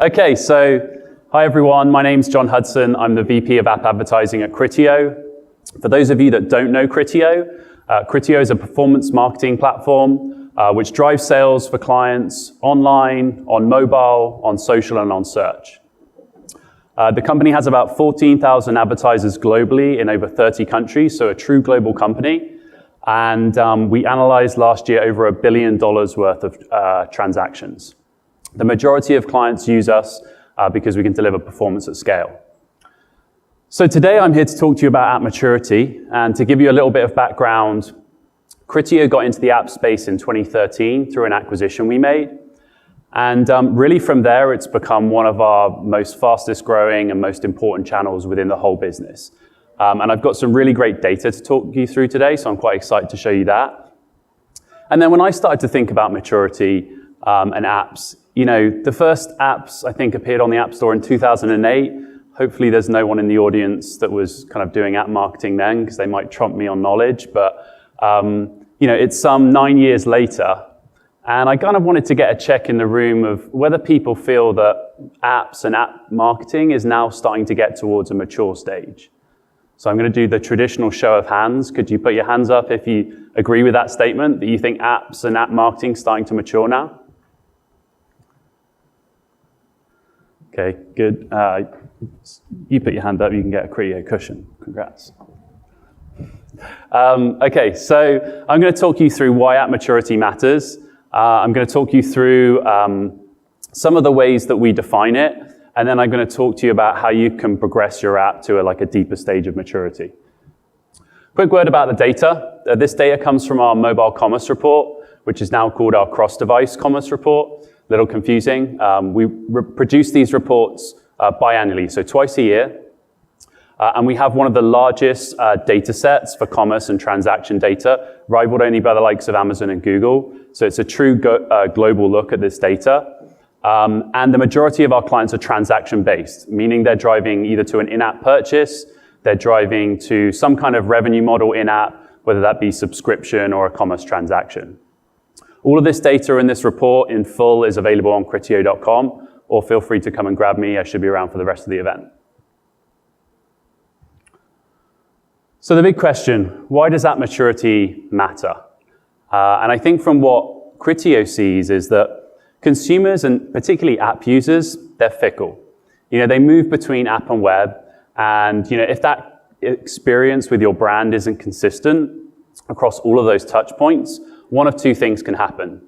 Okay, so hi everyone, my name's John Hudson. I'm the VP of App Advertising at Criteo. For those of you that don't know Criteo, Criteo is a performance marketing platform which drives sales for clients online, on mobile, on social, and on search. The company has about 14,000 advertisers globally in over 30 countries, so a true global company. And we analyzed last year over $1 billion worth of transactions. The majority of clients use us because we can deliver performance at scale. So today I'm here to talk to you about app maturity, and to give you a little bit of background, Criteo got into the app space in 2013 through an acquisition we made. And really from there, it's become one of our most fastest growing and most important channels within the whole business. And I've got some really great data to talk you through today, so I'm quite excited to show you that. And then when I started to think about maturity and apps, you know, the first apps I think appeared on the App Store in 2008. Hopefully there's no one in the audience that was kind of doing app marketing then, because they might trump me on knowledge. But you know, it's some 9 years later, and I kind of wanted to get a check in the room of whether people feel that apps and app marketing is now starting to get towards a mature stage. So I'm going to do the traditional show of hands. Could you put your hands up if you agree with that statement, that you think apps and app marketing is starting to mature now? Okay, good. You put your hand up, you can get a Criteo cushion. Congrats. Okay, so I'm going to talk you through why app maturity matters. I'm going to talk you through some of the ways that we define it, and then I'm going to talk to you about how you can progress your app to a deeper stage of maturity. Quick word about the data. This data comes from our mobile commerce report, which is now called our cross-device commerce report. A little confusing. We produce these reports biannually, so twice a year. And we have one of the largest data sets for commerce and transaction data, rivaled only by the likes of Amazon and Google. So it's a true global look at this data. And the majority of our clients are transaction-based, meaning they're driving either to an in-app purchase, they're driving to some kind of revenue model in-app, whether that be subscription or a commerce transaction. All of this data in this report in full is available on Criteo.com, or feel free to come and grab me. I should be around for the rest of the event. So the big question, why does app maturity matter? And I think from what Criteo sees is that consumers, and particularly app users, they're fickle. You know, they move between app and web, and you know, if that experience with your brand isn't consistent across all of those touch points, one of two things can happen.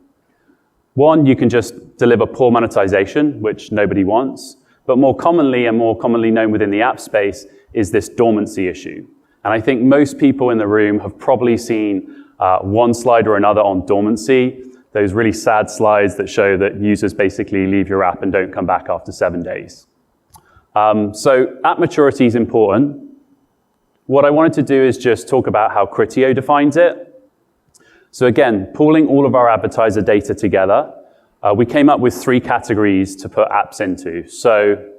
One, you can just deliver poor monetization, which nobody wants. But more commonly, and more commonly known within the app space, is this dormancy issue. And I think most people in the room have probably seen one slide or another on dormancy, those really sad slides that show that users basically leave your app and don't come back after 7 days. So app maturity is important. What I wanted to do is just talk about how Criteo defines it. So again, pooling all of our advertiser data together, we came up with 3 categories to put apps into. So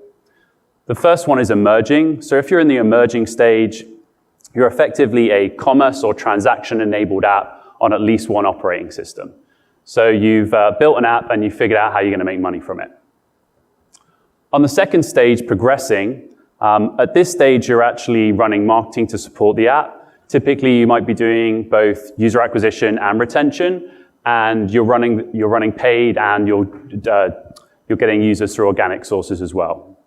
the first one is emerging. So if you're in the emerging stage, you're effectively a commerce or transaction-enabled app on at least one operating system. So you've built an app and you figured out how you're going to make money from it. On the second stage, progressing, at this stage, you're actually running marketing to support the app. Typically, you might be doing both user acquisition and retention, and you're running paid, and you're getting users through organic sources as well.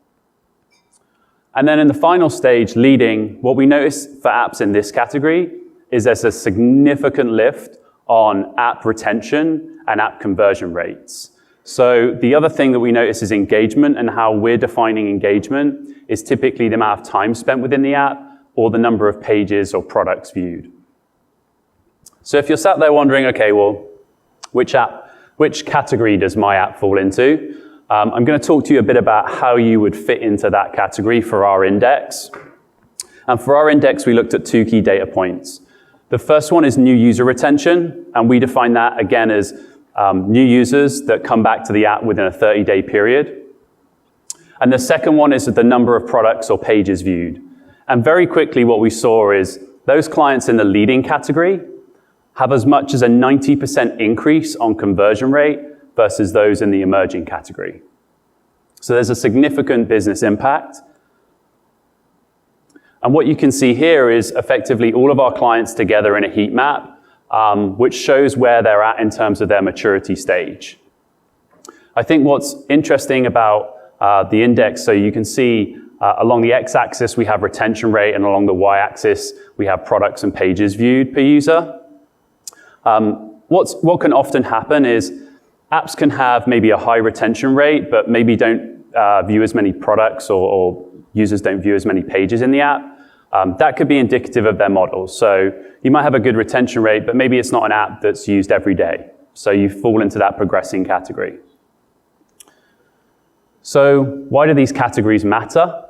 And then in the final stage, leading, what we notice for apps in this category is there's a significant lift on app retention and app conversion rates. So the other thing that we notice is engagement, and how we're defining engagement is typically the amount of time spent within the app or the number of pages or products viewed. So if you're sat there wondering, okay, well, which category does my app fall into? I'm going to talk to you a bit about how you would fit into that category for our index. And for our index, we looked at 2 key data points. The first one is new user retention, and we define that again as new users that come back to the app within a 30-day period. And the second one is the number of products or pages viewed. And very quickly what we saw is those clients in the leading category have as much as a 90% increase on conversion rate versus those in the emerging category. So there's a significant business impact. And what you can see here is effectively all of our clients together in a heat map, which shows where they're at in terms of their maturity stage. I think what's interesting about the index, so you can see along the x-axis we have retention rate, and along the y-axis we have products and pages viewed per user. What can often happen is apps can have maybe a high retention rate, but maybe don't view as many products, or users don't view as many pages in the app. That could be indicative of their model. So you might have a good retention rate, but maybe it's not an app that's used every day. So you fall into that progressing category. So why do these categories matter?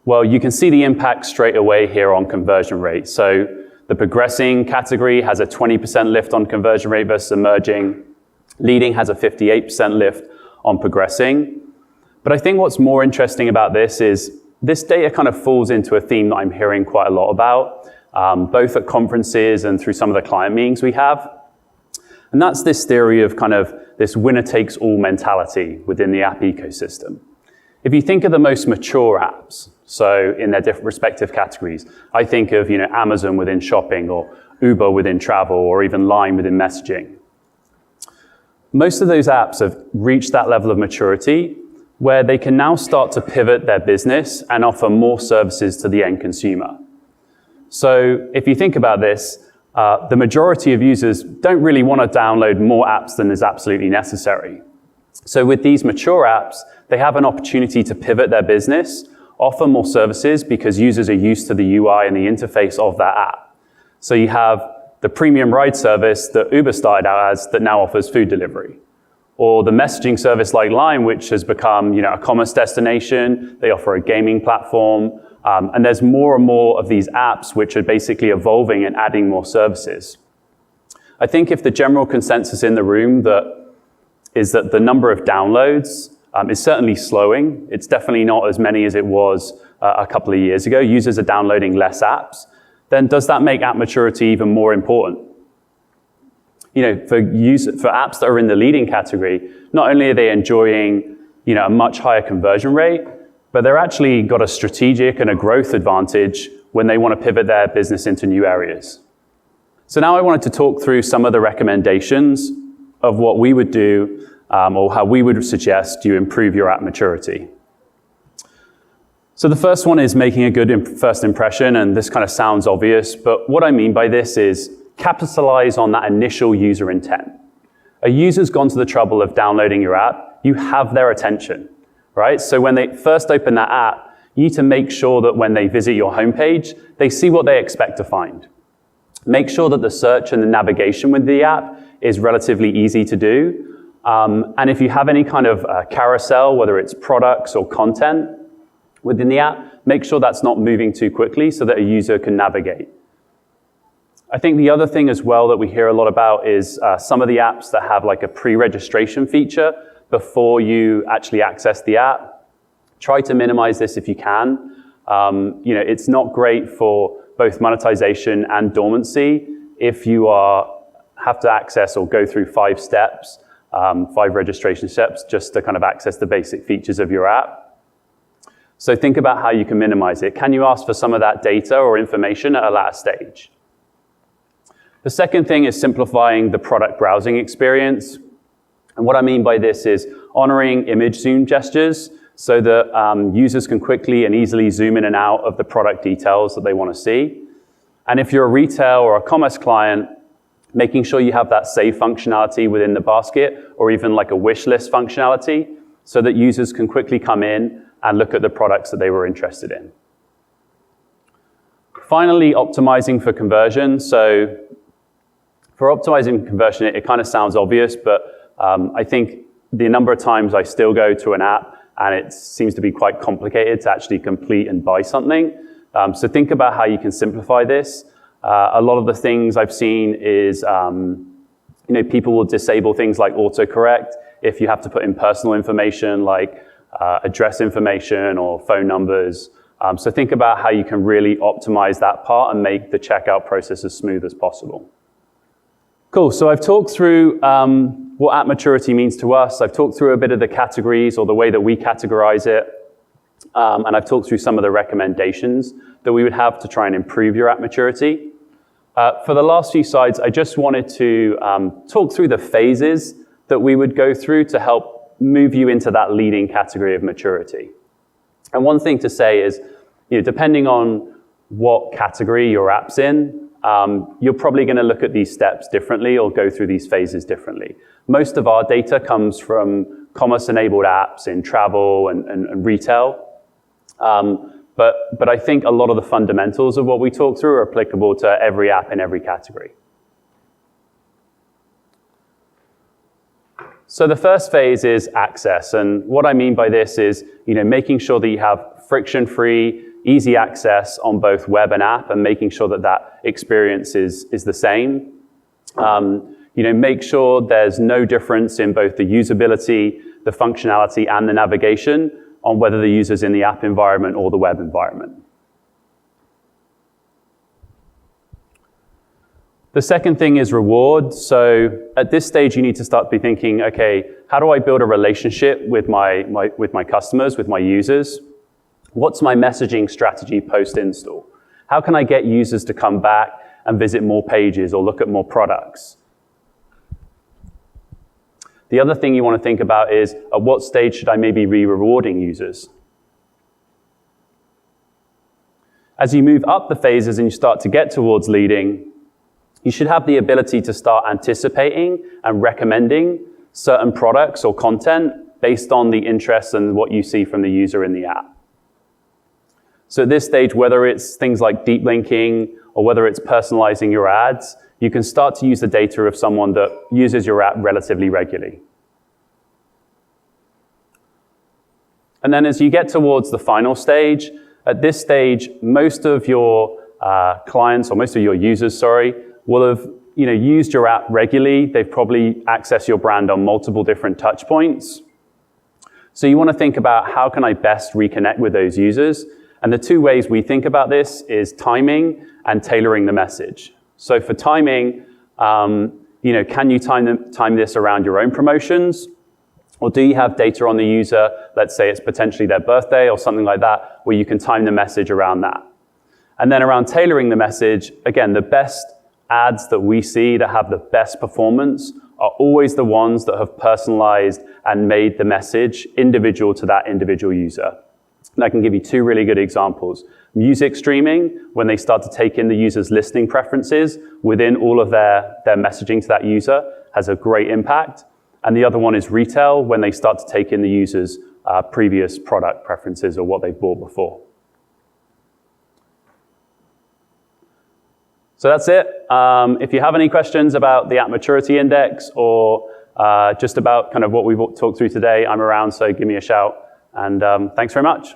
Well, you can see the impact straight away here on conversion rate. So the progressing category has a 20% lift on conversion rate versus emerging. Leading has a 58% lift on progressing. But I think what's more interesting about this is this data kind of falls into a theme that I'm hearing quite a lot about, both at conferences and through some of the client meetings we have. And that's this theory of kind of this winner-takes-all mentality within the app ecosystem. If you think of the most mature apps, so in their different respective categories, I think of Amazon within shopping, or Uber within travel, or even Line within messaging. Most of those apps have reached that level of maturity where they can now start to pivot their business and offer more services to the end consumer. So if you think about this, the majority of users don't really want to download more apps than is absolutely necessary. So with these mature apps, they have an opportunity to pivot their business, offer more services because users are used to the UI and the interface of that app. So you have the premium ride service that Uber started out as that now offers food delivery. Or the messaging service like Line, which has become a commerce destination. They offer a gaming platform. And there's more and more of these apps which are basically evolving and adding more services. I think if the general consensus in the room is that the number of downloads is certainly slowing. It's definitely not as many as it was a couple of years ago. Users are downloading less apps. Then does that make app maturity even more important? For apps that are in the leading category, not only are they enjoying a much higher conversion rate, but they're actually got a strategic and a growth advantage when they want to pivot their business into new areas. So now I wanted to talk through some of the recommendations of what we would do, or how we would suggest you improve your app maturity. So the first one is making a good first impression, and this kind of sounds obvious, but what I mean by this is capitalize on that initial user intent. A user's gone to the trouble of downloading your app, you have their attention, right? So when they first open that app, you need to make sure that when they visit your homepage, they see what they expect to find. Make sure that the search and the navigation with the app is relatively easy to do. And if you have any kind of carousel, whether it's products or content within the app, make sure that's not moving too quickly so that a user can navigate. I think the other thing as well that we hear a lot about is some of the apps that have like a pre-registration feature before you actually access the app. Try to minimize this if you can. It's not great for both monetization and dormancy if you have to access or go through 5 steps, 5 registration steps just to kind of access the basic features of your app. So think about how you can minimize it. Can you ask for some of that data or information at a later stage? The second thing is simplifying the product browsing experience. And what I mean by this is honoring image zoom gestures so that users can quickly and easily zoom in and out of the product details that they want to see. And if you're a retail or a commerce client, making sure you have that save functionality within the basket or even like a wish list functionality so that users can quickly come in and look at the products that they were interested in. Finally, optimizing for conversion. So for optimizing conversion, it kind of sounds obvious, but I think the number of times I still go to an app and it seems to be quite complicated to actually complete and buy something. So think about how you can simplify this. A lot of the things I've seen is, people will disable things like autocorrect if you have to put in personal information like address information or phone numbers. So think about how you can really optimize that part and make the checkout process as smooth as possible. Cool, so I've talked through what app maturity means to us. I've talked through a bit of the categories or the way that we categorize it. And I've talked through some of the recommendations that we would have to try and improve your app maturity. For the last few slides, I just wanted to talk through the phases that we would go through to help move you into that leading category of maturity. And one thing to say is, depending on what category your app's in, you're probably going to look at these steps differently or go through these phases differently. Most of our data comes from commerce-enabled apps in travel and retail. But I think a lot of the fundamentals of what we talk through are applicable to every app in every category. So the first phase is access. And what I mean by this is, making sure that you have friction-free, easy access on both web and app, and making sure that that experience is the same. Make sure there's no difference in both the usability, the functionality, and the navigation on whether the user's in the app environment or the web environment. The second thing is reward. So at this stage, you need to start to be thinking, okay, how do I build a relationship with my customers, with my users? What's my messaging strategy post-install? How can I get users to come back and visit more pages or look at more products? The other thing you want to think about is, at what stage should I maybe be rewarding users? As you move up the phases and you start to get towards leading, you should have the ability to start anticipating and recommending certain products or content based on the interests and what you see from the user in the app. So at this stage, whether it's things like deep linking or whether it's personalizing your ads, you can start to use the data of someone that uses your app relatively regularly. And then as you get towards the final stage, at this stage, most of your clients, or most of your users, will have used your app regularly. They've probably accessed your brand on multiple different touch points. So you want to think about, how can I best reconnect with those users? And the two ways we think about this is timing and tailoring the message. So for timing, can you time this around your own promotions? Or do you have data on the user, let's say it's potentially their birthday or something like that, where you can time the message around that? And then around tailoring the message, again, the best ads that we see that have the best performance are always the ones that have personalized and made the message individual to that individual user. And I can give you two really good examples. Music streaming, when they start to take in the user's listening preferences within all of their messaging to that user, has a great impact. And the other one is retail, when they start to take in the user's previous product preferences or what they've bought before. So that's it. If you have any questions about the App Maturity Index or just about kind of what we've talked through today, I'm around, so give me a shout. And thanks very much.